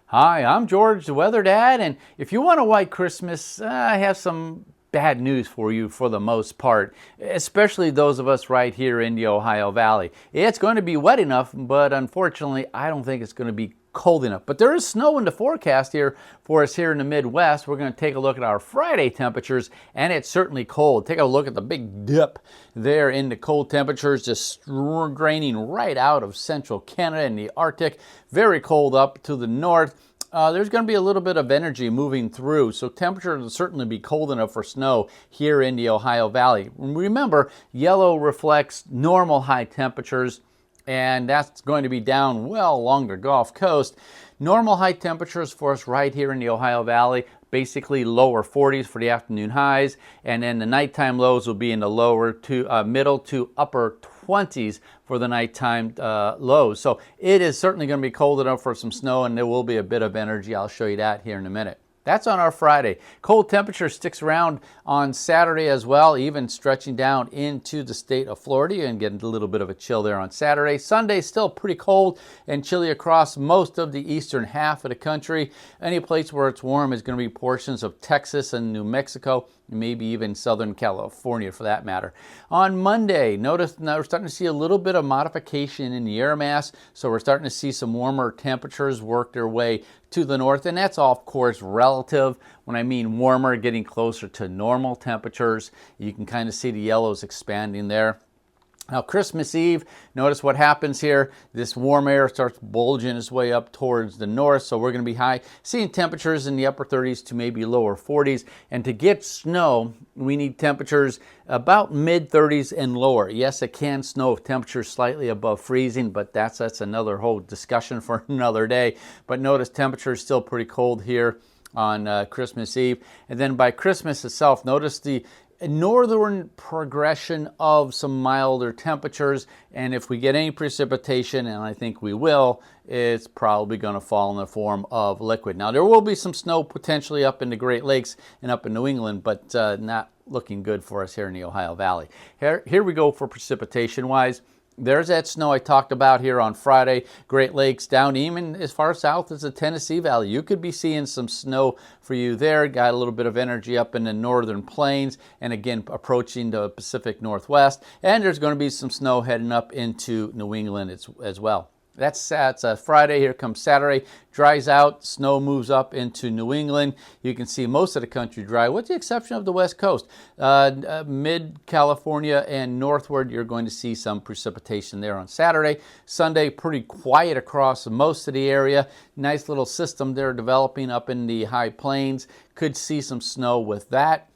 Hi, I'm George, the Weather Dad, and if you want a white Christmas, I have some bad news for you for the most part, especially those of us right here in the Ohio Valley. It's going to be wet enough, but unfortunately, I don't think it's going to be cold enough. But there is snow in the forecast here for us here in the Midwest. We're going to take a look at our Friday temperatures, and it's certainly cold. Take a look at the big dip there in the cold temperatures, just draining right out of central Canada and the Arctic. Very cold up to the north. There's going to be a little bit of energy moving through, so temperatures will certainly be cold enough for snow here in the Ohio Valley. Remember, yellow reflects normal high temperatures, and that's going to be down well along the Gulf Coast. Normal high temperatures for us right here in the Ohio Valley, basically lower 40s for the afternoon highs, and then the nighttime lows will be in the lower to middle to upper 20s for the nighttime lows. So it is certainly going to be cold enough for some snow, and there will be a bit of energy. I'll show you that here in a minute. That's on our Friday. Cold temperature sticks around on Saturday as well, even stretching down into the state of Florida and getting a little bit of a chill there on Saturday. Sunday still pretty cold and chilly across most of the eastern half of the country. Any place where it's warm is going to be portions of Texas and New Mexico, maybe even Southern California for that matter. On Monday, notice now we're starting to see a little bit of modification in the air mass, so we're starting to see some warmer temperatures work their way to the north, and that's all, of course, relative. When I mean warmer, getting closer to normal temperatures, you can kind of see the yellows expanding there. Now, Christmas Eve, notice what happens here. This warm air starts bulging its way up towards the north, so we're going to be high, seeing temperatures in the upper 30s to maybe lower 40s. And to get snow, we need temperatures about mid-30s and lower. Yes, it can snow if temperatures slightly above freezing, but that's another whole discussion for another day. But notice temperatures still pretty cold here on Christmas Eve. And then by Christmas itself, notice the northern progression of some milder temperatures, and if we get any precipitation, and I think we will, it's probably going to fall in the form of liquid. Now, there will be some snow potentially up in the Great Lakes and up in New England, but not looking good for us here in the Ohio Valley. Here we go for precipitation wise. There's that snow I talked about here on Friday. Great Lakes down even as far south as the Tennessee Valley. You could be seeing some snow for you there. Got a little bit of energy up in the northern plains and again approaching the Pacific Northwest. And there's going to be some snow heading up into New England as well. That's Friday. Here comes Saturday. Dries out. Snow moves up into New England. You can see most of the country dry, with the exception of the West Coast. Mid-California and northward, you're going to see some precipitation there on Saturday. Sunday, pretty quiet across most of the area. Nice little system there developing up in the high plains. Could see some snow with that.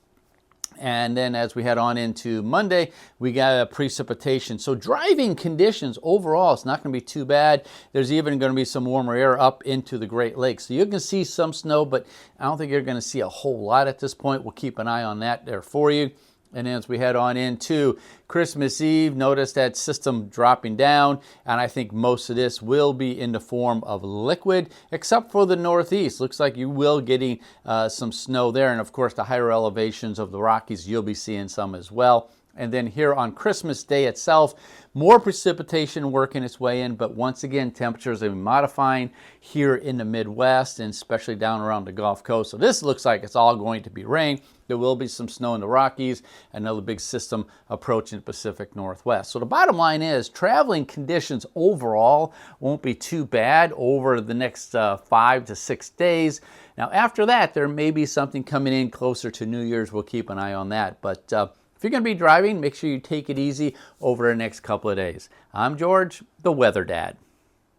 And then as we head on into Monday, we got a precipitation. So driving conditions overall, it's not going to be too bad. There's even going to be some warmer air up into the Great Lakes. So you can see some snow, but I don't think you're going to see a whole lot at this point. We'll keep an eye on that there for you. And as we head on into Christmas Eve, notice that system dropping down, and I think most of this will be in the form of liquid, except for the northeast. Looks like you will getting some snow there, and of course the higher elevations of the Rockies, you'll be seeing some as well. And then here on Christmas Day itself, more precipitation working its way in, but once again, temperatures are modifying here in the Midwest and especially down around the Gulf Coast. So this looks like it's all going to be rain. There will be some snow in the Rockies, another big system approaching the Pacific Northwest. So the bottom line is traveling conditions overall won't be too bad over the next 5 to 6 days. Now after that, there may be something coming in closer to New Year's. We'll keep an eye on that. But if you're going to be driving, make sure you take it easy over the next couple of days. I'm George, the Weather Dad.